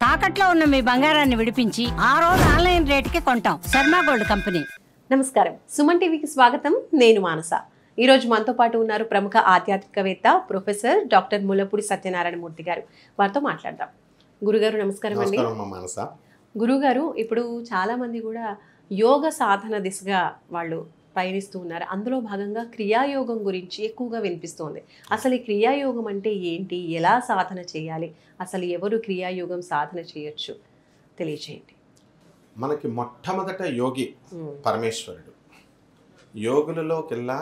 తాకట్లో ఉన్న మీ బంగారాన్ని విడిపించి ఆ రోజు ఆన్లైన్ రేటుకి కొంటాం. Sharma gold company. నమస్కారం, సుమన్ టీవీకి స్వాగతం. నేను మానస. ఈరోజు మనతో పాటు ఉన్నారు ప్రముఖ ఆధ్యాత్మికవేత్త ప్రొఫెసర్ డాక్టర్ ముల్లపూడి సత్యనారాయణ మూర్తి గారు. వారితో మాట్లాడదాం. గురుగారు నమస్కారం అండి. గురుగారు, ఇప్పుడు చాలా మంది కూడా యోగ సాధన దిశగా వాళ్ళు పయనిస్తూ ఉన్నారు. అందులో భాగంగా క్రియాయోగం గురించి ఎక్కువగా వినిపిస్తోంది. అసలు ఈ క్రియాయోగం అంటే ఏంటి, ఎలా సాధన చేయాలి, అసలు ఎవరు క్రియాయోగం సాధన చేయొచ్చు తెలియచేయండి. మనకి మొట్టమొదట యోగి పరమేశ్వరుడు. యోగులలోకెల్లా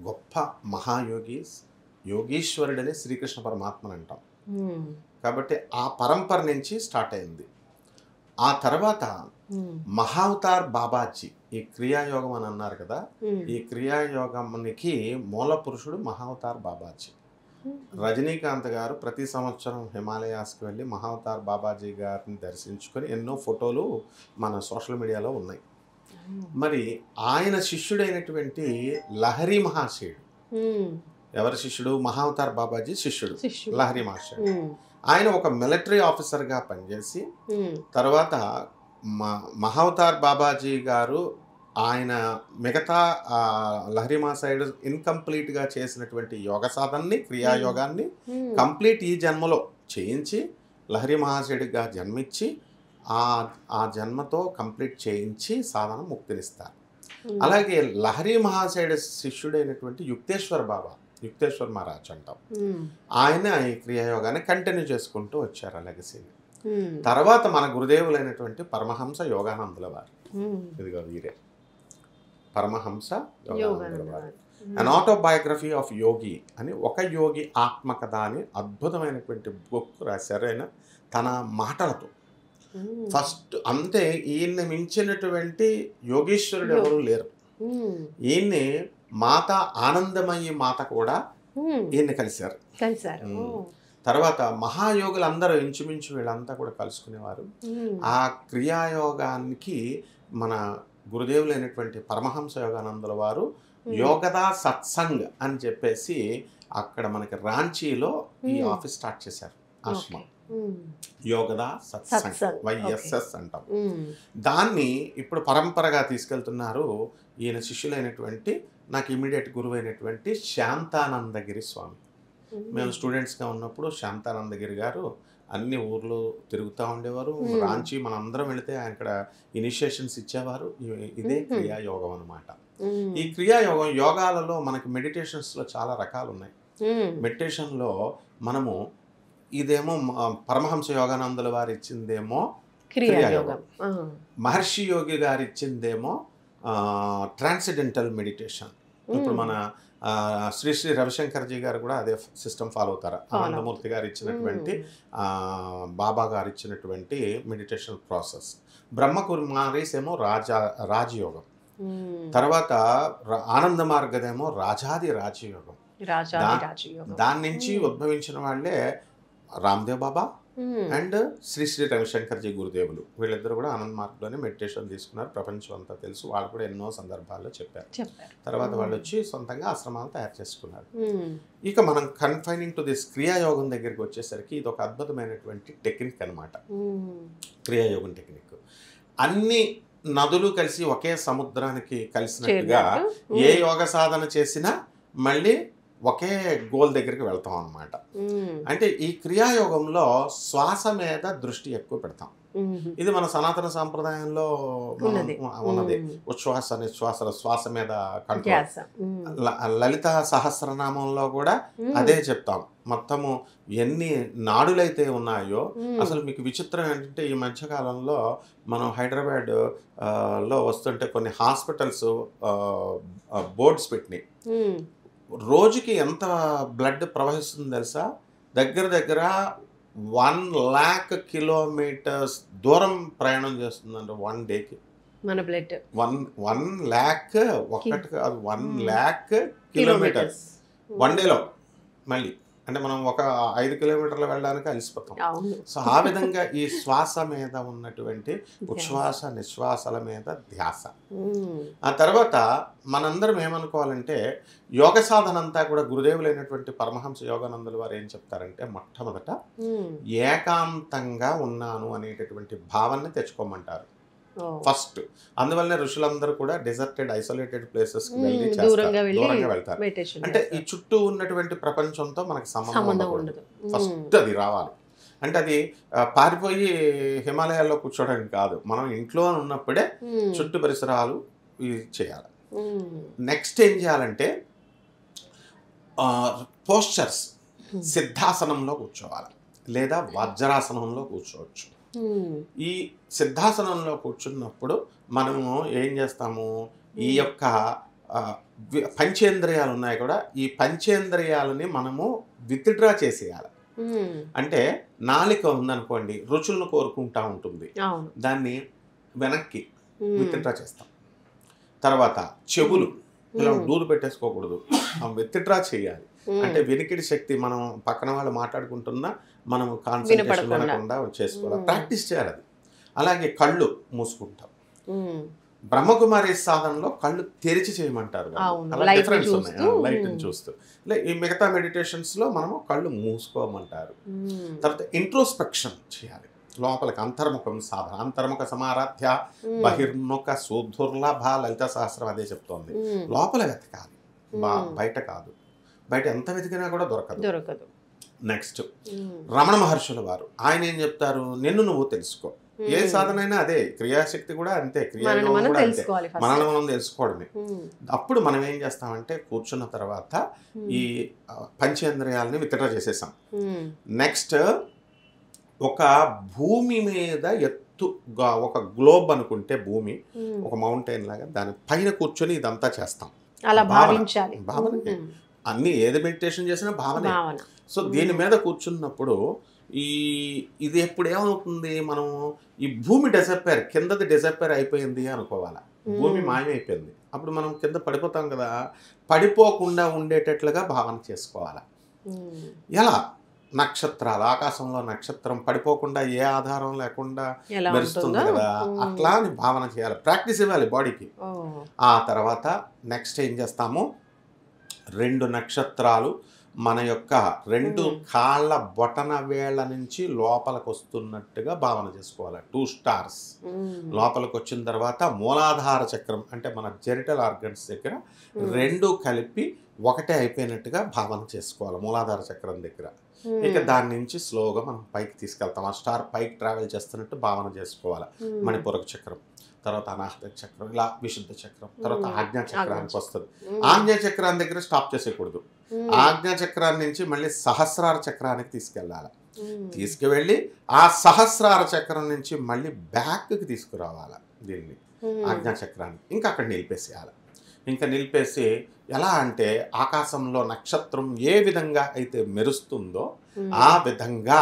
గొప్ప మహాయోగి యోగీశ్వరుడని శ్రీకృష్ణ పరమాత్మని అంటాం. కాబట్టి ఆ పరంపర నుంచి స్టార్ట్ అయింది. ఆ తర్వాత మహావతార్ బాబాజీ, ఈ క్రియాయోగం అని అన్నారు కదా, ఈ క్రియాయోగానికి మూల పురుషుడు మహావతార్ బాబాజీ. రజనీకాంత్ గారు ప్రతి సంవత్సరం హిమాలయాస్కి వెళ్ళి మహావతార్ బాబాజీ గారిని దర్శించుకొని ఎన్నో ఫోటోలు మన సోషల్ మీడియాలో ఉన్నాయి. మరి ఆయన శిష్యుడైనటువంటి లహరి మహాశయుడు, ఎవరి శిష్యుడు? మహావతార్ బాబాజీ శిష్యుడు లహరి మహాశయుడు. ఆయన ఒక మిలిటరీ ఆఫీసర్గా పనిచేసి తర్వాత మహావతార్ బాబాజీ గారు ఆయన మిగతా లహరి మహాశయుడు ఇన్కంప్లీట్గా చేసినటువంటి యోగ సాధనని, క్రియాయోగాన్ని కంప్లీట్ ఈ జన్మలో చేయించి లహరి మహాశయుడిగా జన్మించి ఆ జన్మతో కంప్లీట్ చేయించి సాధన ముక్తినిస్తారు. అలాగే లహరి మహాశయుడి శిష్యుడైనటువంటి యుక్తేశ్వర్ మహారాజ్ అంటాం. ఆయన ఈ క్రియాయోగాన్ని కంటిన్యూ చేసుకుంటూ వచ్చారు ఆ లెగసీని. తర్వాత మన గురుదేవులైనటువంటి పరమహంస యోగానందుల వారు, ఇదిగో వీరే పరమహంస యోగానందుల వారు, అన్ ఆటోబయోగ్రఫీ ఆఫ్ యోగి అని ఒక యోగి ఆత్మకథ అని అద్భుతమైనటువంటి బుక్ రాశారు. ఆయన తన మాటలతో ఫస్ట్ అంతే ఈయన్ని మించినటువంటి యోగీశ్వరుడు ఎవరు లేరు. ఈయన్ని మాత ఆనందమయ్యి మాత కూడా ఈయన్ని కలిశారు. తర్వాత మహాయోగులు అందరూ ఇంచుమించు వీళ్ళంతా కూడా కలుసుకునేవారు. ఆ క్రియాయోగానికి మన గురుదేవులైనటువంటి పరమహంస యోగానందుల వారు యోగదా సత్సంగ్ అని చెప్పేసి అక్కడ మనకి రాంచీలో ఈ ఆఫీస్ స్టార్ట్ చేశారు, ఆశ్రమం. యోగదా సత్సంగ్, వైఎస్ఎస్ అంటాం. దాన్ని ఇప్పుడు పరంపరగా తీసుకెళ్తున్నారు ఈయన శిష్యులైనటువంటి, నాకు ఇమీడియట్ గురువు అయినటువంటి శాంతానందగిరి స్వామి. మేము స్టూడెంట్స్గా ఉన్నప్పుడు శాంతానందగిరి గారు అన్ని ఊర్లు తిరుగుతూ ఉండేవారు. రాంచి మనందరం వెళితే ఆయన ఇక్కడ ఇనిషియేషన్స్ ఇచ్చేవారు. ఇదే క్రియాయోగం అనమాట. ఈ క్రియాయోగం యోగాలలో మనకి మెడిటేషన్స్లో చాలా రకాలు ఉన్నాయి. మెడిటేషన్లో మనము ఇదేమో పరమహంస యోగానందుల వారు ఇచ్చిందేమో క్రియాయోగం, మహర్షి యోగి గారు ఇచ్చిందేమో ట్రాన్సెండెంటల్ మెడిటేషన్. ఇప్పుడు మన శ్రీ శ్రీ రవిశంకర్జీ గారు కూడా అదే సిస్టమ్ ఫాలో అవుతారు. ఆనందమూర్తి గారు ఇచ్చినటువంటి, బాబా గారు ఇచ్చినటువంటి మెడిటేషన్ ప్రాసెస్. బ్రహ్మకుమారీస్ ఏమో రాజయోగం, తర్వాత ఆనంద మార్గదేమో రాజాది రాజయోగం. దాని నుంచి ఉద్భవించిన వాళ్ళే రామ్దేవ్ బాబా అండ్ శ్రీ శ్రీ రవిశంకర్జీ గురుదేవులు. వీళ్ళిద్దరు కూడా ఆనంద్ మార్గ్లోనే మెడిటేషన్ తీసుకున్నారు. ప్రపంచం అంతా తెలుసు. వాళ్ళు కూడా ఎన్నో సందర్భాల్లో చెప్పారు. తర్వాత వాళ్ళు వచ్చి సొంతంగా ఆశ్రమాలు తయారు చేసుకున్నారు. ఇక మనం కన్ఫైనింగ్ టు దిస్ క్రియాయోగం దగ్గరికి వచ్చేసరికి ఇది ఒక అద్భుతమైనటువంటి టెక్నిక్ అనమాట. క్రియాయోగం టెక్నిక్ అన్ని నదులు కలిసి ఒకే సముద్రానికి కలిసినట్టుగా ఏ యోగ సాధన చేసినా మళ్ళీ ఒకే గోల్ దగ్గరికి వెళ్తాం అన్నమాట. అంటే ఈ క్రియాయోగంలో శ్వాస మీద దృష్టి ఎక్కువ పెడతాం. ఇది మన సనాతన సాంప్రదాయంలో ఉన్నది. ఉచ్ఛ్వాస నిశ్వాసల శ్వాస మీద కంట్రోల్. లలిత సహస్రనామంలో కూడా అదే చెప్తాం. మొత్తము ఎన్ని నాడులైతే ఉన్నాయో, అసలు మీకు విచిత్రం ఏంటంటే ఈ మధ్యకాలంలో మనం హైదరాబాద్ లో వస్తుంటే కొన్ని హాస్పిటల్స్ బోర్డ్స్ పెట్టినాయి. రోజుకి ఎంత బ్లడ్ ప్రవహిస్తుంది తెలుసా? దగ్గర 1,00,000 కిలోమీటర్స్ దూరం ప్రయాణం చేస్తుందంట 1 డేకి. మన బ్లడ్ 1,00,000 1,00,000 కిలోమీటర్స్ 1 డేలో. మళ్ళీ అంటే మనం ఒక 5 కిలోమీటర్లు వెళ్ళడానికి అలసిపోతాం. సో ఆ విధంగా ఈ శ్వాస మీద ఉన్నటువంటి ఉచ్ఛ్వాస నిశ్వాసాల మీద ధ్యాస. ఆ తర్వాత మనందరం ఏమనుకోవాలంటే యోగ సాధన అంతా కూడా గురుదేవులైనటువంటి పరమహంస యోగానందుల వారు ఏం చెప్తారంటే మొట్టమొదట ఏకాంతంగా ఉన్నాను అనేటటువంటి భావనని తెచ్చుకోమంటారు ఫస్ట్. అందువల్లనే ఋషులందరూ కూడా డెజర్టెడ్ ఐసోలేటెడ్ ప్లేసెస్ కి వెళ్ళి దూరంగా వెళ్తారు. అంటే ఈ చుట్టూ ఉన్నటువంటి ప్రపంచంతో మనకి సంబంధం ఉండదు. ఫస్ట్ అది రావాలి. అంటే అది పారిపోయి హిమాలయాల్లో కూర్చోవడానికి కాదు, మనం ఇంట్లో ఉన్నప్పుడే చుట్టూ పరిసరాలు చేయాలి. నెక్స్ట్ ఏం చేయాలంటే పోస్చర్స్, సిద్ధాసనంలో కూర్చోవాలి లేదా వజ్రాసనంలో కూర్చోవచ్చు. ఈ సిద్ధాసనంలో కూర్చున్నప్పుడు మనము ఏం చేస్తాము, ఈ యొక్క పంచేంద్రియాలు ఉన్నాయి కూడా, ఈ పంచేంద్రియాలని మనము విత్డ్రా చేసేయాలి. అంటే నాలిక ఉందనుకోండి, రుచులను కోరుకుంటా ఉంటుంది, దాన్ని వెనక్కి విత్డ్రా చేస్తాం. తర్వాత చెవులు ఇలా డూరు పెట్టేసుకోకూడదు, విత్డ్రా చేయాలి. అంటే వెనికిడి శక్తి, మనం పక్కన వాళ్ళు మాట్లాడుకుంటున్నా మనం కాన్సంట్రేషన్ వినకుండా చేసుకోవాలి, ప్రాక్టీస్ చేయాలి అది. అలాగే కళ్ళు మూసుకుంటాం. బ్రహ్మకుమారి సాధనలో కళ్ళు తెరిచి చేయమంటారు, డిఫరెన్స్ ఉన్నాయి లైట్ చూస్తూ. ఈ మిగతా మెడిటేషన్స్ లో మనము కళ్ళు మూసుకోమంటారు. తర్వాత ఇంట్రోస్పెక్షన్ చేయాలి, లోపలికి అంతర్ముఖం సాధన. అంతర్ముఖ సమారాధ్య బహిర్ముఖ సుదుర్లభ లలిత సహస్రం అదే చెప్తోంది. లోపల వెతకాలి, బయట కాదు. బయట ఎంత వెతికినా కూడా దొరకదు. నెక్స్ట్ రమణ మహర్షుల వారు ఆయన ఏం చెప్తారు, నిన్ను నువ్వు తెలుసుకో. ఏ సాధన అయినా అదే, క్రియాశక్తి కూడా అంతే, క్రియాయోగం కూడా అంతే, మనల్ని మనం తెలుసుకోవడమే. అప్పుడు మనం ఏం చేస్తామంటే కూర్చున్న తర్వాత ఈ పంచేంద్రియాలని విత్డ్రా చేసేసాం. నెక్స్ట్ ఒక భూమి మీద ఎత్తుగా ఒక గ్లోబ్ అనుకుంటే భూమి ఒక మౌంటైన్ లాగా, దాని పైన కూర్చొని ఇదంతా చేస్తాం. భావన అన్ని ఏది మెడిటేషన్ చేసినా భావనే. సో దీని మీద కూర్చున్నప్పుడు ఇది ఎప్పుడు ఏమవుతుంది, మనం ఈ భూమి డిసప్పేర్, కిందది డిసప్పేర్ అయిపోయింది అనుకోవాలా, భూమి మాయమైపోయింది. అప్పుడు మనం కింద పడిపోతాం కదా, పడిపోకుండా ఉండేటట్లుగా భావన చేసుకోవాలా. ఎలా నక్షత్రాలు, ఆకాశంలో నక్షత్రం పడిపోకుండా ఏ ఆధారం లేకుండా మెరుస్తుంది కదా, అట్లా అని భావన చేయాలి, ప్రాక్టీస్ ఇవ్వాలి బాడీకి. ఆ తర్వాత నెక్స్ట్ ఏం చేస్తాము, 2 నక్షత్రాలు మన యొక్క 2 కాళ్ళ బొటన వేళ్ల నుంచి లోపలికి వస్తున్నట్టుగా భావన చేసుకోవాలి. 2 స్టార్స్ లోపలికి వచ్చిన తర్వాత మూలాధార చక్రం అంటే మన జెనిటల్ ఆర్గన్స్ దగ్గర 2 కలిపి ఒకటే అయిపోయినట్టుగా భావన చేసుకోవాలి మూలాధార చక్రం దగ్గర. ఇక దాని నుంచి స్లోగా మనం పైకి తీసుకెళ్తాం, ఆ స్టార్ పైకి ట్రావెల్ చేస్తున్నట్టు భావన చేసుకోవాలి. మణిపూరక చక్రం, తర్వాత అనాహత చక్రం, ఇలా విశుద్ధ చక్రం, తర్వాత ఆజ్ఞా చక్రానికి వస్తుంది. ఆజ్ఞా చక్రాన్ని దగ్గర స్టాప్ చేసేయకూడదు, ఆజ్ఞా చక్రాన్ని నుంచి మళ్ళీ సహస్రార చక్రానికి తీసుకెళ్ళాలి. తీసుకువెళ్ళి ఆ సహస్రార చక్రం నుంచి మళ్ళీ బ్యాక్కి తీసుకురావాలి దీన్ని, ఆజ్ఞా చక్రాన్ని. ఇంకా అక్కడ నిలిపేసేయాలి. ఇంకా నిలిపేసి ఎలా అంటే ఆకాశంలో నక్షత్రం ఏ విధంగా అయితే మెరుస్తుందో ఆ విధంగా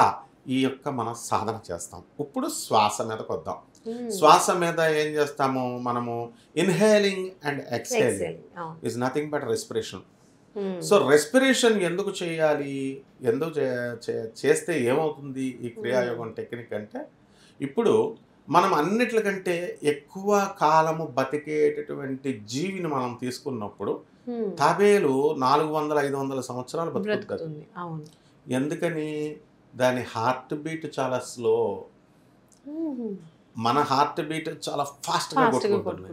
ఈ యొక్క మనం సాధన చేస్తాం. ఇప్పుడు శ్వాస మీదకి వద్దాం. శ్వాస మీద ఏం చేస్తాము మనము, inhaling and exhaling is nothing but respiration. So respiration ఎందుకు చేయాలి, ఎందుకు చేస్తే ఏమవుతుంది ఈ క్రియాయోగం టెక్నిక్ అంటే, ఇప్పుడు మనం అన్నిట్లకంటే ఎక్కువ కాలము బతికేటటువంటి జీవిని మనం తీసుకున్నప్పుడు తాబేలు 400-500 సంవత్సరాలు బతుకుతుంది. ఎందుకని, దాని హార్ట్ బీట్ చాలా స్లో, మన హార్ట్ బీట్ చాలా ఫాస్ట్గా కొట్టుకుంటుంది.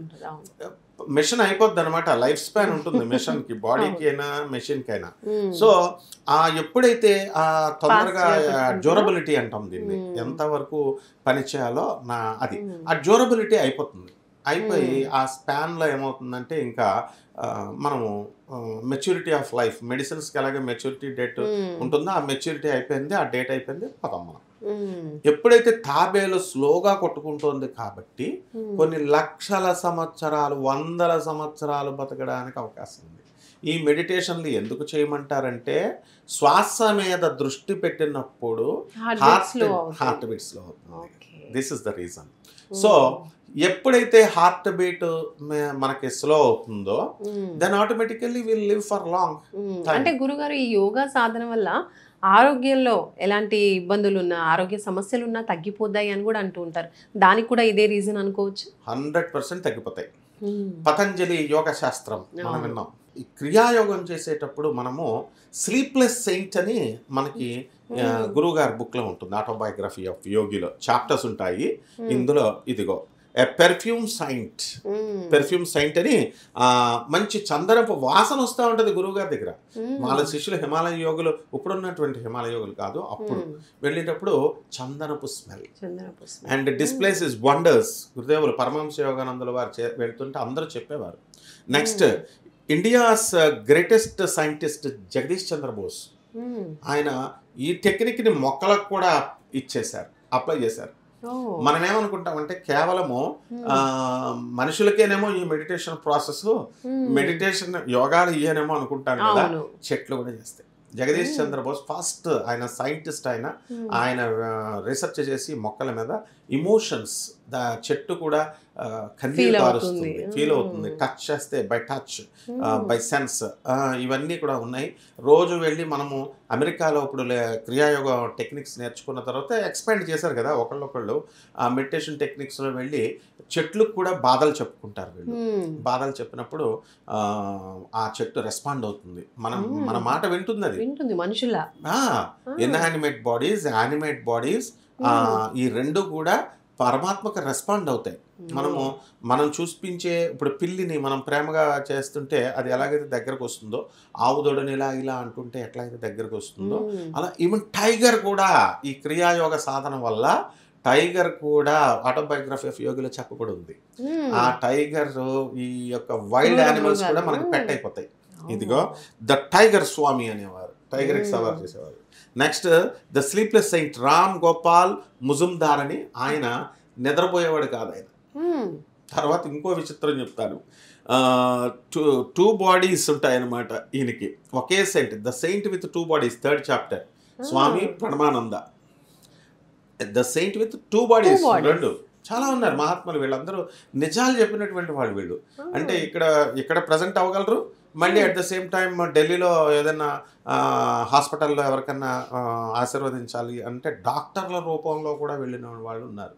మెషిన్ అయిపోద్ది అనమాట, లైఫ్ స్పాన్ ఉంటుంది మెషిన్కి, బాడీకి అయినా మెషిన్కి అయినా. సో ఎప్పుడైతే తొందరగా డ్యూరబిలిటీ అంటాం దీన్ని, ఎంతవరకు పని చేయాలో అది ఆ డ్యూరబిలిటీ అయిపోతుంది. అయిపోయి ఆ స్పాన్లో ఏమవుతుందంటే ఇంకా మనము మెచ్యూరిటీ ఆఫ్ లైఫ్, మెడిసిన్స్కి అలాగే మెచ్యూరిటీ డేట్ ఉంటుందో ఆ మెచ్యూరిటీ అయిపోయింది, ఆ డేట్ అయిపోయింది, పోతాం మనం. ఎప్పుడైతే తాబేలు స్లోగా కొట్టుకుంటోంది కాబట్టి కొన్ని లక్షల సంవత్సరాలు, 100ల సంవత్సరాలు బతకడానికి అవకాశం ఉంది. ఈ మెడిటేషన్లు ఎందుకు చేయమంటారంటే శ్వాస మీద దృష్టి పెట్టినప్పుడు హార్ట్ బీట్ స్లో అవుతుంది. This is the reason. So ఎప్పుడైతే హార్ట్ బీట్ మనకి స్లో అవుతుందో then automatically will live for long. అంటే గురుగారు ఈ యోగా సాధన వల్ల ఆరోగ్యంలో ఎలాంటి ఇబ్బందులు ఉన్నా, ఆరోగ్య సమస్యలు ఉన్నా తగ్గిపోతాయి అని కూడా అంటూ ఉంటారు. దానికి కూడా ఇదే రీజన్ అనుకోవచ్చు. 100% తగ్గిపోతాయి. పతంజలి యోగ శాస్త్రం మనం విన్నాం. ఈ క్రియాయోగం చేసేటప్పుడు మనము స్లీప్లెస్ సెయింట్ అని మనకి గురువు గారి బుక్ లో ఉంటుంది, ఆటోబయోగ్రఫీ ఆఫ్ యోగిలో చాప్టర్స్ ఉంటాయి. ఇందులో ఇదిగో పెర్ఫ్యూమ్ సైంట్ అని మంచి చందనపు వాసన వస్తూ ఉంటుంది గురువు గారి దగ్గర. వాళ్ళ శిష్యులు హిమాలయ యోగులు, ఇప్పుడున్నటువంటి హిమాలయ యోగులు కాదు, అప్పుడు వెళ్ళేటప్పుడు చందనపు smell. And this place is wonders. గురుదేవులు పరమహంస యోగానందుల వారు వెళ్తుంటే అందరూ చెప్పేవారు. Next India's greatest scientist Jagadish Chandra Bose, ఆయన ఈ టెక్నిక్ని మొక్కలకు కూడా ఇచ్చేశారు, అప్లై చేశారు. మనం ఏమనుకుంటామంటే కేవలము మనుషులకేనేమో ఈ మెడిటేషన్ ప్రాసెస్, మెడిటేషన్ యోగాలు ఇయ్యనేమో అనుకుంటాను కదా, చెట్లు కూడా చేస్తాయి. జగదీష్ చంద్ర బోస్ ఫస్ట్ ఆయన సైంటిస్ట్, ఆయన రీసెర్చ్ చేసి మొక్కల మీద ఇమోషన్స్, చెట్టు కూడా కన్నీరు కారుస్తుంది, ఫీల్ అవుతుంది, టచ్ చేస్తే బై టచ్, బై సెన్స్, ఇవన్నీ కూడా ఉన్నాయి. రోజు వెళ్ళి మనము అమెరికాలో ఇప్పుడు క్రియాయోగ టెక్నిక్స్ నేర్చుకున్న తర్వాత ఎక్స్పాండ్ చేశారు కదా ఒకళ్ళొకళ్ళు, ఆ మెడిటేషన్ టెక్నిక్స్లో వెళ్ళి చెట్లకు కూడా బాధలు చెప్పుకుంటారు వీళ్ళు. బాధలు చెప్పినప్పుడు ఆ చెట్టు రెస్పాండ్ అవుతుంది, మన మాట వింటుంది, అది వింటుంది మనుషుల. ఇన్యానిమేట్ బాడీస్, యానిమేట్ బాడీస్, ఈ రెండు కూడా పరమాత్మకు రెస్పాండ్ అవుతాయి. మనం చూపించే ఇప్పుడు పిల్లిని మనం ప్రేమగా చేస్తుంటే అది ఎలాగైతే దగ్గరకు వస్తుందో, ఆవుదోడని ఇలా అంటుంటే ఎట్లయితే దగ్గరకు వస్తుందో, అలా ఈవెన్ టైగర్ కూడా ఈ క్రియాయోగ సాధన వల్ల టైగర్ కూడా ఆటోబయోగ్రఫీ ఆఫ్ యోగిలో చెప్పబడి ఉంది. ఆ టైగర్, ఈ యొక్క వైల్డ్ యానిమల్స్ కూడా మనకి పెట్ అయిపోతాయి. ఇదిగో ద టైగర్ స్వామి అనేవారు, టైగర్కి సవారు చేసేవారు. Next the sleepless saint Ram Gopal Muzumdar అని, ఆయన నిద్రపోయేవాడు కాదు ఆయన. తర్వాత ఇంకో విచిత్రం చెప్తాను, 2 బాడీస్ ఉంటాయన్నమాట ఈయనకి, ఒకే saint, the saint with 2 bodies, 3rd chapter, Swami Pranabananda. The saint with 2 bodies, 2. చాలా ఉన్నారు మహాత్ములు, వీళ్ళందరూ నిజాలు చెప్పినటువంటి వాళ్ళు వీళ్ళు. అంటే ఇక్కడ ప్రజెంట్ అవ్వగలరు, మళ్ళీ అట్ ద సేమ్ టైం ఢిల్లీలో ఏదైనా హాస్పిటల్లో ఎవరికన్నా ఆశీర్వదించాలి అంటే డాక్టర్ల రూపంలో కూడా వెళ్ళిన వాళ్ళు ఉన్నారు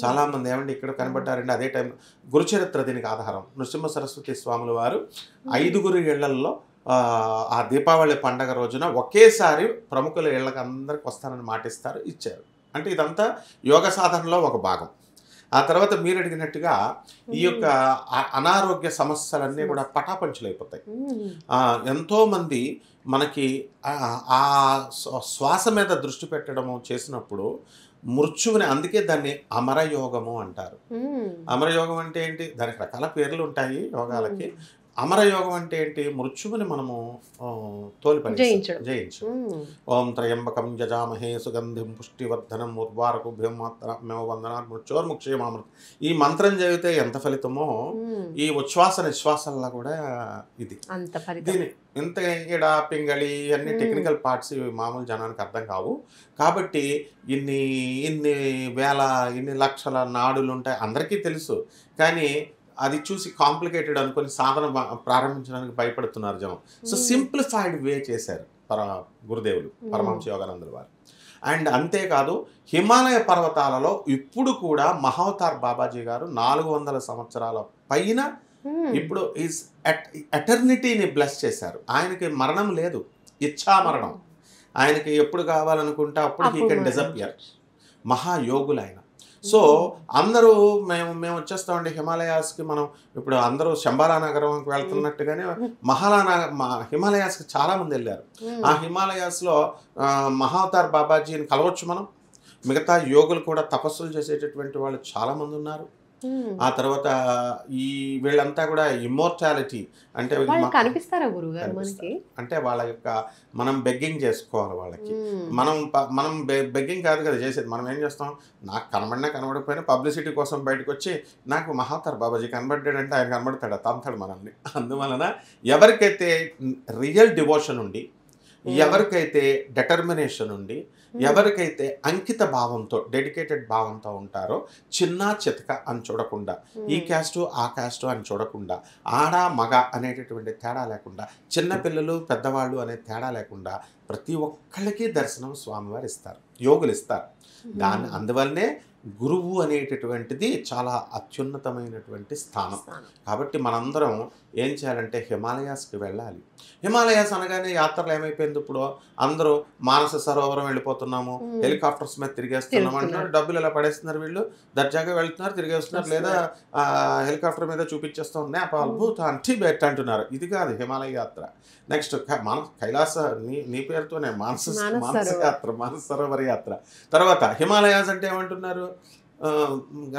చాలామంది. ఏమంటే ఇక్కడ కనబడ్డారండి. అదే టైం గురుచరిత్ర దీనికి ఆధారం. నృసింహ సరస్వతి స్వాముల వారు 5 ఇళ్లల్లో ఆ దీపావళి పండగ రోజున ఒకేసారి ప్రముఖుల ఇళ్ళకి అందరికి వస్తానని మాటిస్తారు, ఇచ్చారు. అంటే ఇదంతా యోగ సాధనలో ఒక భాగం. ఆ తర్వాత మీరు అడిగినట్టుగా ఈ యొక్క అనారోగ్య సమస్యలన్నీ కూడా పటాపంచులైపోతాయి. ఎంతోమంది మనకి ఆ శ్వాస మీద దృష్టి పెట్టడము చేసినప్పుడు మృత్యువుని, అందుకే దాన్ని అమరయోగము అంటారు. అమరయోగం అంటే ఏంటి? దానికి రకాల పేర్లు ఉంటాయి యోగాలకి. అమరయోగం అంటే ఏంటి? మృత్యువుని మనము జయించు. ఓం త్రయంబకం యజామహే సుగంధిం పుష్టివర్ధనం ఉర్వారకుభ్యం మాత్రమేవ వందనాత్ మృత్యోర్ముక్షేమామృతం. ఈ మంత్రం చదివితే ఎంత ఫలితమో ఈ ఉచ్ఛ్వాస నిశ్వాసంలో కూడా ఇది దీని ఇంత ఈడ పింగళి అన్ని టెక్నికల్ పార్ట్స్ మామూలు జనానికి అర్థం కావు. కాబట్టి ఇన్ని వేల ఇన్ని లక్షల నాడులు ఉంటాయి అందరికీ తెలుసు. కానీ అది చూసి కాంప్లికేటెడ్ అనుకుని సాధన ప్రారంభించడానికి భయపడుతున్నారు జనం. సో సింప్లిఫైడ్ వే చేశారు గురుదేవులు పరమహంస యోగానందుల వారు. అండ్ అంతేకాదు హిమాలయ పర్వతాలలో ఇప్పుడు కూడా మహావతార్ బాబాజీ గారు 400 సంవత్సరాల పైన ఇప్పుడు ఈజ్ ఎటర్నిటీని బ్లెస్ చేశారు. ఆయనకి మరణం లేదు, ఇచ్ఛా మరణం. ఆయనకి ఎప్పుడు కావాలనుకుంటే అప్పుడు హీ కెన్ డిసపియర్. మహాయోగులు ఆయన. సో అందరూ మేము వచ్చేస్తామండి హిమాలయాస్కి. మనం ఇప్పుడు అందరూ శంబాలా నగరంకి వెళ్తున్నట్టుగానే హిమాలయాస్కి చాలామంది వెళ్ళారు. ఆ హిమాలయాస్లో మహావతార్ బాబాజీని కలవచ్చు మనం. మిగతా యోగులు కూడా తపస్సులు చేసేటటువంటి వాళ్ళు చాలామంది ఉన్నారు. ఆ తర్వాత ఈ వీళ్ళంతా కూడా ఇమ్మోర్టాలిటీ అంటే వాళ్ళు కనిపిస్తారా గురుగారు మనకి? అంటే వాళ్ళ యొక్క మనం బెగ్గింగ్ చేసుకోవాలి వాళ్ళకి. మనం బెగ్గింగ్ కాదు కదా చేసేది. మనం ఏం చేస్తాం, నాకు కనబడినా కనబడకపోయినా పబ్లిసిటీ కోసం బయటకు వచ్చి నాకు మహావతార్ బాబాజీ కనబడ్డాడంటే ఆయన కనబడతాడు, తంతాడు మనల్ని. అందువలన ఎవరికైతే రియల్ డివోషన్ ఉండి, ఎవరికైతే డెటర్మినేషన్ ఉండి, ఎవరికైతే అంకిత భావంతో డెడికేటెడ్ భావంతో ఉంటారో, చిన్న చితక అని చూడకుండా, ఈ క్యాస్టు ఆ క్యాస్టు అని చూడకుండా, ఆడ మగ అనేటటువంటి తేడా లేకుండా, చిన్నపిల్లలు పెద్దవాళ్ళు అనే తేడా లేకుండా ప్రతి ఒక్కళ్ళకి దర్శనం స్వామివారు ఇస్తారు, యోగులు ఇస్తారు. అందువల్లనే గురువు అనేటటువంటిది చాలా అత్యున్నతమైనటువంటి స్థానం. కాబట్టి మనందరం ఏం చేయాలంటే హిమాలయాస్కి వెళ్ళాలి. హిమాలయాస్ అనగానే యాత్రలు ఏమైపోయింది, ఇప్పుడు అందరూ మానస సరోవరం వెళ్ళిపోతున్నాము, హెలికాప్టర్స్ మీద తిరిగేస్తున్నాము అంటున్నారు, డబ్బులు ఇలా పడేస్తున్నారు, వీళ్ళు దర్జాగా వెళ్తున్నారు, తిరిగేస్తున్నారు, లేదా హెలికాప్టర్ మీద చూపించేస్తాం, నేపాల్ భూతాన్ టిబెట్ అంటున్నారు. ఇది కాదు హిమాలయ యాత్ర. నెక్స్ట్ కైలాస నీ పేరుతోనే మానస యాత్ర, మానస సరోవర యాత్ర. తర్వాత హిమాలయాస్ అంటే ఏమంటున్నారు,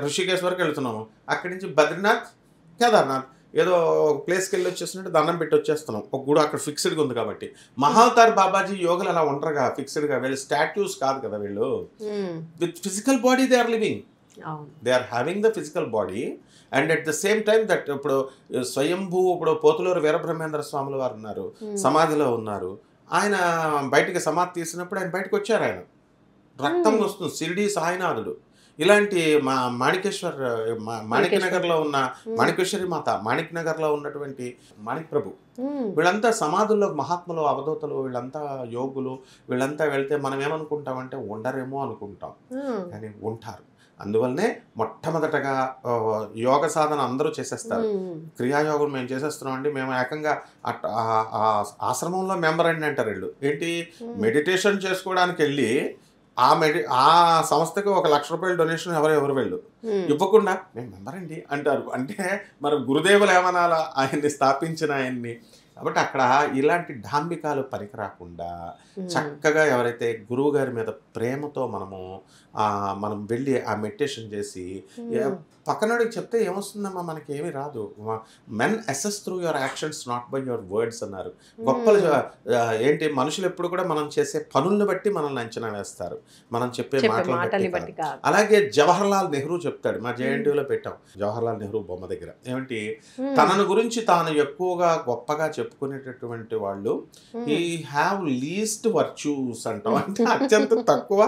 ఋషికేశ్ వరకు వెళ్తున్నాము, అక్కడి నుంచి బద్రీనాథ్, కేదార్నాథ్ ఏదో ప్లేస్కి వెళ్ళి వచ్చేసినట్టు దండం పెట్టి వచ్చేస్తున్నాం. ఒక గుడి అక్కడ ఫిక్స్డ్గా ఉంది కాబట్టి. మహావతార్ బాబాజీ యోగులు అలా ఉండరుగా ఫిక్స్డ్గా, వీళ్ళు స్టాట్యూస్ కాదు కదా, వీళ్ళు with physical body they are living, they are having the physical body and at the same time that ఇప్పుడు స్వయంభూ, ఇప్పుడు పోతులూరు వీరబ్రహ్మేంద్ర స్వాముల వారు ఉన్నారు, సమాధిలో ఉన్నారు. ఆయన బయటికి సమాధి తీసినప్పుడు ఆయన బయటకు వచ్చారు, ఆయన రక్తం వస్తుంది, షిరిడీ సాయినాథుడు. ఇలాంటి మాణికేశ్వర్, మాణిక్యనగర్లో ఉన్న మాణికేశ్వరి మాత, మాణిక్యనగర్లో ఉన్నటువంటి మాణిక్ ప్రభు, వీళ్ళంతా సమాధుల్లో మహాత్ములు, అవధూతలు, వీళ్ళంతా యోగులు. వీళ్ళంతా వెళ్తే మనం ఏమనుకుంటామంటే ఉండరేమో అనుకుంటాం, కానీ ఉంటారు. అందువల్లనే మొట్టమొదటగా యోగ సాధన అందరూ చేసేస్తారు. క్రియాయోగం మేము చేసేస్తున్నాం అండి, మేము ఏకంగా ఆశ్రమంలో మెంబర్ అండి అంటారు వీళ్ళు. ఏంటి, మెడిటేషన్ చేసుకోవడానికి వెళ్ళి ఆ సంస్థకి ₹1,00,000 డొనేషన్ ఎవరు వెళ్ళు ఇవ్వకుండా మేము మెంబర్ అండి అంటారు. అంటే మరి గురుదేవులు ఏమనాలా ఆయన్ని స్థాపించిన ఆయన్ని. కాబట్టి అక్కడ ఇలాంటి డాంబికాలు పనికిరాకుండా చక్కగా ఎవరైతే గురువు గారి మీద ప్రేమతో మనం వెళ్ళి ఆ మెడిటేషన్ చేసి పక్కనోడికి చెప్తే ఏమొస్తుందమ్మా, మనకి ఏమీ రాదు. Men assess through your actions not by your words అన్నారు. గొప్పలు ఏంటి, మనుషులు ఎప్పుడు కూడా మనం చేసే పనులను బట్టి మనల్ని అంచనా వేస్తారు, మనం చెప్పే మాటలను బట్టి. అలాగే జవహర్లాల్ నెహ్రూ చెప్తాడు, మా జేఎన్టీయూలో పెట్టాం జవహర్లాల్ నెహ్రూ బొమ్మ దగ్గర, ఏమిటి, తనను గురించి తాను ఎక్కువగా గొప్పగా చెప్పుకునేటటువంటి వాళ్ళు ఈ హ్యావ్ లీస్ట్ వర్చ్యూస్ అంటాం. అంటే అత్యంత తక్కువ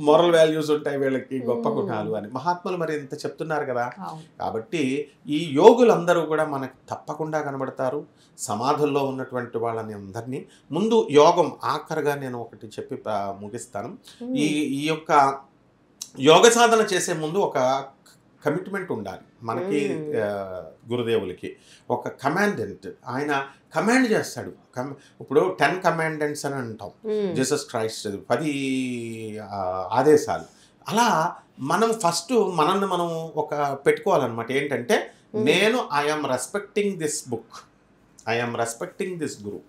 మొరల్ వాల్యూస్ ఉంటాయి వీళ్ళకి, గొప్ప గుణాలు అని మహాత్ములు మరి ఇంత చెప్తున్నారు కదా. కాబట్టి ఈ యోగులందరూ కూడా మనకు తప్పకుండా కనబడతారు. సమాధుల్లో ఉన్నటువంటి వాళ్ళని అందరినీ ముందు యోగం ఆఖరిగా నేను ఒకటి చెప్పి ముగిస్తాను. ఈ యొక్క యోగ సాధన చేసే ముందు ఒక కమిట్మెంట్ ఉండాలి మనకి. గురుదేవులకి ఒక కమాండెంట్, ఆయన కమాండ్ చేస్తాడు. ఇప్పుడు 10 కమాండెంట్స్ అని అంటాం, జీసస్ క్రైస్ట్ 10 ఆదేశాలు. అలా మనం ఫస్ట్ మనల్ని మనం ఒక పెట్టుకోవాలన్నమాట. ఏంటంటే నేను I'm respecting this book, I'm respecting this guru.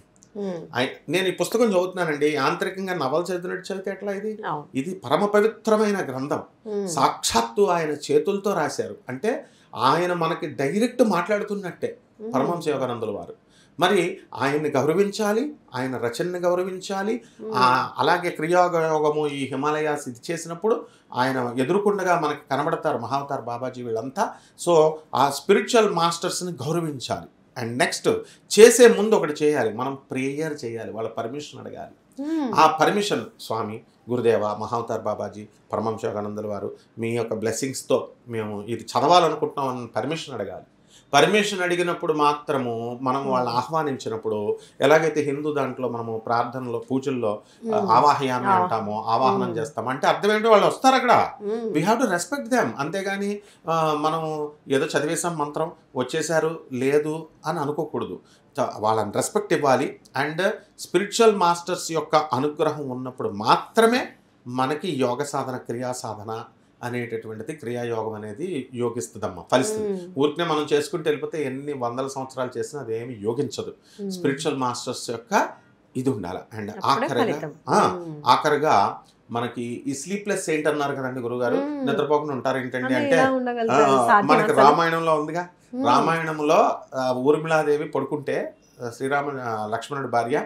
నేను ఈ పుస్తకం చదువుతున్నానండి, యాంత్రికంగా నవల చదివితే ఎట్లా, ఇది పరమ పవిత్రమైన గ్రంథం, సాక్షాత్తు ఆయన చేతులతో రాశారు. అంటే ఆయన మనకి డైరెక్ట్ మాట్లాడుతున్నట్టే పరమహంస యోగానందుల వారు. మరి ఆయన్ని గౌరవించాలి, ఆయన రచనని గౌరవించాలి. అలాగే క్రియాయోగము ఈ హిమాలయాస్ ఇది చేసినప్పుడు ఆయన ఎదురుకుండగా మనకి కనబడతారు మహావతార్ బాబాజీ వీళ్ళంతా. సో ఆ స్పిరిచువల్ మాస్టర్స్ని గౌరవించాలి. అండ్ నెక్స్ట్ చేసే ముందు ఒకటి చేయాలి, మనం ప్రేయర్ చేయాలి, వాళ్ళ పర్మిషన్ అడగాలి. ఆ పర్మిషన్, స్వామి గురుదేవ మహావతార్ బాబాజీ పరమహంస యోగానందుల వారు మీ యొక్క బ్లెస్సింగ్స్తో మేము ఇది చదవాలనుకుంటున్నాం అని పర్మిషన్ అడగాలి. పర్మిషన్ అడిగినప్పుడు మాత్రము మనం వాళ్ళని ఆహ్వానించినప్పుడు, ఎలాగైతే హిందూ దాంట్లో మనము ప్రార్థనలో పూజల్లో ఆవాహయాన్ని అంటామో, ఆవాహనం చేస్తాము, అంటే అర్థం ఏంటో వాళ్ళు వస్తారు అక్కడ. We have to respect them. అంతేగాని మనం ఏదో చదివేసాం మంత్రం వచ్చేసారు లేదు అని అనుకోకూడదు. వాళ్ళని రెస్పెక్ట్ ఇవ్వాలి. అండ్ స్పిరిచువల్ మాస్టర్స్ యొక్క అనుగ్రహం ఉన్నప్పుడు మాత్రమే మనకి యోగ సాధన, క్రియా సాధన అనేటటువంటిది, క్రియాయోగం అనేది యోగిస్తుందమ్మా, ఫలిస్తుంది. ఊరికనే మనం చేసుకుంటూ వెళ్ళిపోతే ఎన్ని వందల సంవత్సరాలు చేసినా అదేమి యోగించదు. స్పిరిచువల్ మాస్టర్స్ యొక్క ఇది ఉండాలి. అండ్ ఆఖరిగా మనకి ఈ స్లీప్లెస్ సెయింట్ అన్నారు కదండి గురుగారు, నిద్రపోకుండా ఉంటారు ఏంటండి అంటే ఎలా ఉండగలుగుతారు? సాధ్యమా మనకి అసలు? రామాయణంలో ఉందిగా, రామాయణంలో ఊర్మిళాదేవి పడుకుంటే లక్ష్మణుడి భార్య,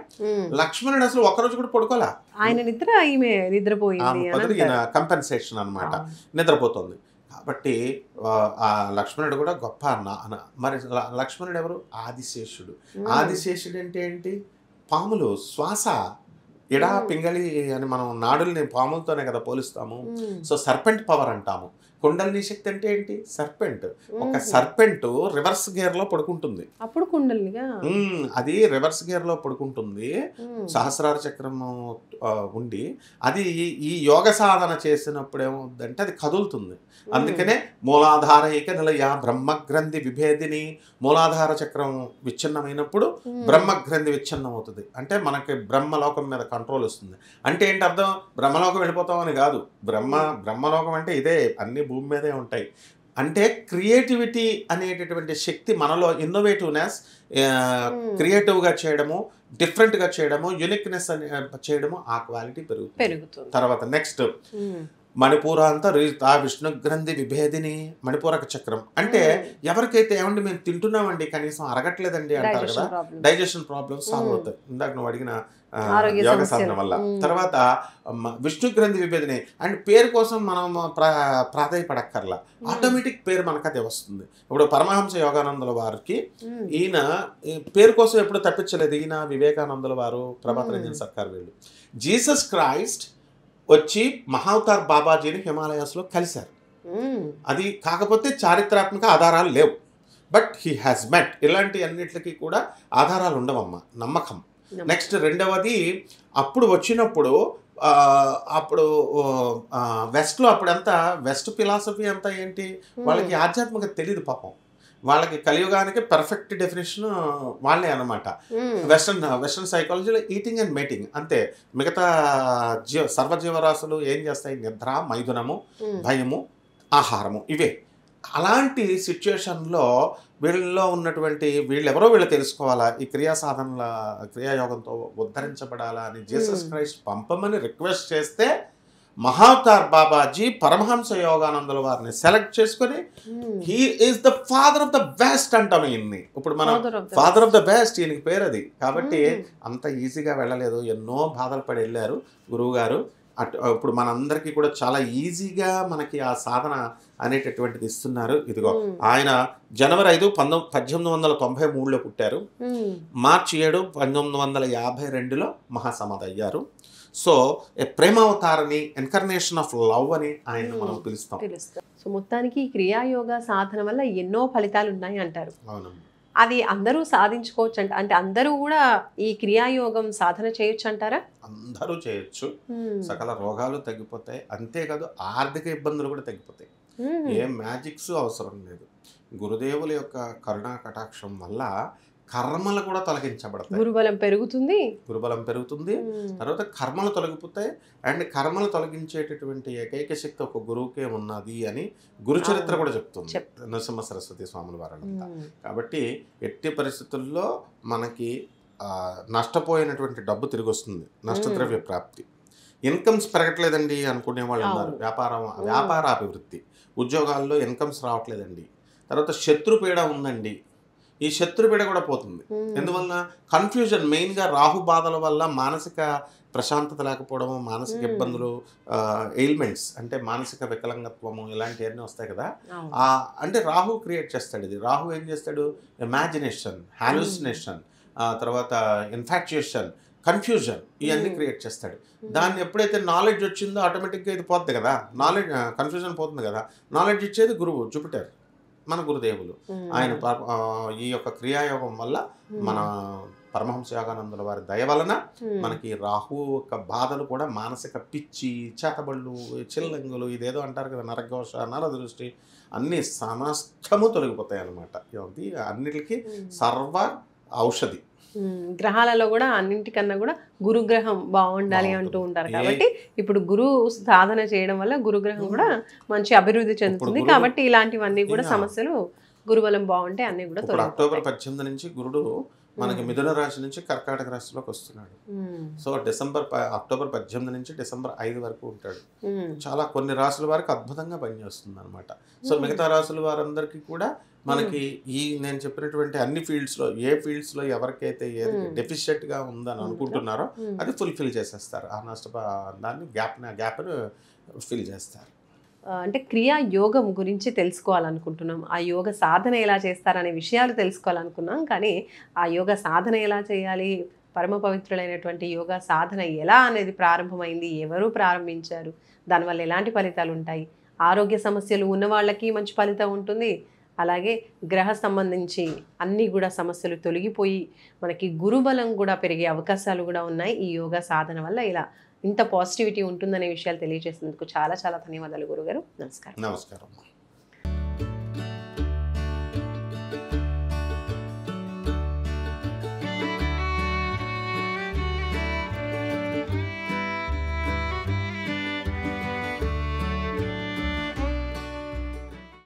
లక్ష్మణుడు అసలు ఒక్కరోజు కూడా పడుకోలే, ఆయన నిద్ర ఈమె నిద్రపోయింది అని అంటారు. కంపెన్సేషన్ అన్నమాట, నిద్రపోతుంది. కాబట్టి ఆ లక్ష్మణుడు కూడా గొప్ప మరి లక్ష్మణుడు ఎవరు? ఆదిశేషుడు. ఆదిశేషుడు అంటే ఏంటి? పాములు శ్వాస, ఎడా పింగళి అని మనం నాడుల్ని పాములతోనే కదా పోలుస్తాము. సో సర్పెంట్ పవర్ అంటాము. కుండలిని శక్తి అంటే ఏంటి? సర్పెంట్. ఒక సర్పెంట్ రివర్స్ గేర్ లో పడుకుంటుంది, అప్పుడు కుండలినిగా అది రివర్స్ గేర్ లో పడుకుంటుంది, సహస్రార చక్రం ఉండి అది ఈ యోగ సాధన చేసినప్పుడు ఏమవుతుందంటే అది కదులుతుంది. అందుకనే మూలాధారైక నిలయ బ్రహ్మగ్రంథి విభేదిని, మూలాధార చక్రం విచ్ఛిన్నమైనప్పుడు బ్రహ్మగ్రంథి విచ్ఛిన్నం అవుతుంది. అంటే మనకి బ్రహ్మలోకం మీద కంట్రోల్ వస్తుంది. అంటే ఏంటి అర్థం? బ్రహ్మలోకం వెళ్ళిపోతామని కాదు. బ్రహ్మలోకం అంటే ఇదే, అన్ని భూమి మీదే ఉంటాయి. అంటే క్రియేటివిటీ అనేటటువంటి శక్తి మనలో, ఇన్నోవేటివ్నెస్, క్రియేటివ్గా చేయడము, డిఫరెంట్గా చేయడము, యూనిక్నెస్ అని చేయడము, ఆ క్వాలిటీ పెరుగుతుంది. తర్వాత నెక్స్ట్ మణిపూరాంత విష్ణు గ్రంథి విభేదిని, మణిపూరక చక్రం. అంటే ఎవరికైతే ఏమండి మేము తింటున్నామండి కనీసం అరగట్లేదండి అంటారు కదా, డైజెషన్ ప్రాబ్లమ్స్ సాల్వ్ అవుతాయి ఇందాక నువ్వు అడిగిన యోగ సాధన వల్ల. తర్వాత విష్ణు గ్రంథి విభేదిని అండ్ పేరు కోసం మనం ప్రాధాయపడక్కర్లా, ఆటోమేటిక్ పేరు మనకు అదే వస్తుంది. ఇప్పుడు పరమహంస యోగానందుల వారికి ఈయన పేరు కోసం ఎప్పుడు తప్పించలేదు. ఈయన వివేకానందుల వారు, ప్రభాత్ రంజన్ సర్కార్ వీళ్ళు జీసస్ క్రైస్ట్ వచ్చి మహావతార్ బాబాజీని హిమాలయాస్లో కలిశారు. అది కాకపోతే చారిత్రాత్మక ఆధారాలు లేవు, బట్ హీ హ్యాస్ మెట్. ఇలాంటి అన్నిటికీ కూడా ఆధారాలు ఉండవమ్మా, నమ్మకం. నెక్స్ట్ రెండవది, అప్పుడు వచ్చినప్పుడు అప్పుడు వెస్ట్లో అప్పుడంతా వెస్ట్ ఫిలాసఫీ అంతా ఏంటి, వాళ్ళకి ఆధ్యాత్మికత తెలియదు పాపం. వాళ్ళకి కలియుగానికి పర్ఫెక్ట్ డెఫినేషన్ వాళ్ళే అనమాట. వెస్ట్రన్ సైకాలజీలో ఈటింగ్ అండ్ మేటింగ్ అంతే. మిగతా సర్వజీవరాశులు ఏం చేస్తాయి? నిద్ర, మైథునము, భయము, ఆహారము, ఇవే. అలాంటి సిచ్యుయేషన్లో వీళ్ళలో ఉన్నటువంటి వీళ్ళెవరో వీళ్ళు తెలుసుకోవాలా, ఈ క్రియాయోగంతో ఉద్ధరించబడాలా అని జీసస్ క్రైస్ట్ పంపమని రిక్వెస్ట్ చేస్తే మహావతార్ బాబాజీ పరమహంస యోగానందుల వారిని సెలెక్ట్ చేసుకొని he is the father of the best అంటాం ఈయన్ని. ఇప్పుడు మనం ఫాదర్ ఆఫ్ ద బెస్ట్ ఈయనకి పేరు అది. కాబట్టి అంత ఈజీగా వెళ్ళలేదు, ఎన్నో బాధలు పడి వెళ్ళారు గురువు గారు. ఇప్పుడు మనందరికీ కూడా చాలా ఈజీగా మనకి ఆ సాధన అనేటటువంటిది ఇస్తున్నారు. ఇదిగో ఆయన జనవరి 5, 1893లో పుట్టారు, మార్చి 7, 1952లో మహాసమాధి అయ్యారు. సో ప్రేమావతారని, ఎన్కర్నేషన్ ఆఫ్ లవ్ అని ఆయన మనం పిలుస్తాం. సో మొత్తానికి ఈ క్రియాయోగ సాధన వల్ల ఎన్నో ఫలితాలు ఉన్నాయి అంటారు. అవునమ్మా. అది అందరూ సాధించుకోవచ్చు అంటే అందరూ కూడా ఈ క్రియాయోగం సాధన చేయొచ్చు అంటారా? అందరూ చేయొచ్చు, సకల రోగాలు తగ్గిపోతాయి. అంతేకాదు ఆర్థిక ఇబ్బందులు కూడా తగ్గిపోతాయి. ఏ మ్యాజిక్స్ అవసరం లేదు. గురుదేవుల యొక్క కరుణా కటాక్షం వల్ల కర్మలు కూడా తొలగించబడతాయి. గురుబలం పెరుగుతుంది, తర్వాత కర్మలు తొలగిపోతాయి. అండ్ కర్మలు తొలగించేటటువంటి ఏకైక శక్తి ఒక గురువుకే ఉన్నది అని గురు చరిత్ర కూడా చెప్తుంది, నరసింహ సరస్వతి స్వాముల వారంతా. కాబట్టి ఎట్టి పరిస్థితుల్లో మనకి నష్టపోయినటువంటి డబ్బు తిరిగి వస్తుంది, నష్టద్రవ్య ప్రాప్తి. ఇన్కమ్స్ పెరగట్లేదండి అనుకునే వాళ్ళు ఉన్నారు. వ్యాపారాభివృద్ధి, ఉద్యోగాల్లో ఇన్కమ్స్ రావట్లేదండి. తర్వాత శత్రుపీడ ఉందండి, ఈ శత్రుపీడ కూడా పోతుంది. ఎందువల్ల? కన్ఫ్యూజన్, మెయిన్గా రాహు బాధల వల్ల మానసిక ప్రశాంతత లేకపోవడము, మానసిక ఇబ్బందులు, ఎయిల్మెంట్స్ అంటే మానసిక వికలంగత్వము, ఇలాంటివన్నీ వస్తాయి కదా. అంటే రాహు క్రియేట్ చేస్తాడు. ఇది రాహు ఏం చేస్తాడు? ఇమాజినేషన్, హాలుసినేషన్, తర్వాత ఇన్ఫాక్చుయేషన్, కన్ఫ్యూజన్, ఇవన్నీ క్రియేట్ చేస్తాడు. దాన్ని ఎప్పుడైతే నాలెడ్జ్ వచ్చిందో ఆటోమేటిక్గా ఇది పోతుంది కదా, నాలెడ్జ్, కన్ఫ్యూజన్ పోతుంది కదా. నాలెడ్జ్ ఇచ్చేది గురువు, జూపిటర్, మన గురుదేవులు. ఆయన ఈ యొక్క క్రియాయోగం వల్ల మన పరమహంస యోగానందుల వారి దయ వలన మనకి రాహు యొక్క బాధలు కూడా, మానసిక పిచ్చి, చేతబళ్ళు, చిల్లంగులు, ఇదేదో అంటారు కదా, నరఘోష, నరదృష్టి, అన్ని సమస్తము తొలగిపోతాయి అన్నమాట. ఇది అన్నిటికీ సర్వ ఔషధి. గ్రహాలలో కూడా అన్నింటికన్నా కూడా గురుగ్రహం బాగుండాలి అంటూ ఉంటారు. కాబట్టి ఇప్పుడు గురు సాధన చేయడం వల్ల గురుగ్రహం కూడా మంచి అభివృద్ధి చెందుతుంది. కాబట్టి ఇలాంటివన్నీ కూడా సమస్యలు గురుబలం బాగుంటే అన్ని కూడా అక్టోబర్ 18 నుంచి గురుడు మనకి మిథున రాశి నుంచి కర్కాటక రాశిలోకి వస్తున్నాడు. సో అక్టోబర్ 18 నుంచి డిసెంబర్ 5 వరకు ఉంటాడు. చాలా కొన్ని రాసుల వారికి అద్భుతంగా పనిచేస్తుంది అనమాట. సో మిగతా రాసుల వారందరికీ కూడా మనకి నేను చెప్పినటువంటి అన్ని ఫీల్డ్స్లో ఏ ఫీల్డ్స్లో ఎవరికైతే ఏది డెఫిషియెట్గా ఉందని అనుకుంటున్నారో అది ఫుల్ఫిల్ చేసేస్తారు. ఆ దాన్ని గ్యాప్ను ఫిల్ చేస్తారు. అంటే క్రియా యోగం గురించి తెలుసుకోవాలనుకుంటున్నాం. ఆ యోగ సాధన ఎలా చేస్తారనే విషయాలు తెలుసుకోవాలనుకున్నాం. కానీ ఆ యోగ సాధన ఎలా చేయాలి, పరమ పవిత్రులైనటువంటి యోగా సాధన ఎలా అనేది ప్రారంభమైంది, ఎవరు ప్రారంభించారు, దానివల్ల ఎలాంటి ఫలితాలు ఉంటాయి, ఆరోగ్య సమస్యలు ఉన్న వాళ్ళకి మంచి ఫలితం ఉంటుంది, అలాగే గ్రహ సంబంధించి అన్నీ కూడా సమస్యలు తొలగిపోయి మనకి గురుబలం కూడా పెరిగే అవకాశాలు కూడా ఉన్నాయి ఈ యోగా సాధన వల్ల. ఇలా ఇంత పాజిటివిటీ ఉంటుందనే విషయాలు తెలియజేసినందుకు చాలా చాలా ధన్యవాదాలు గురుగారు. నమస్కారం. నమస్కారం.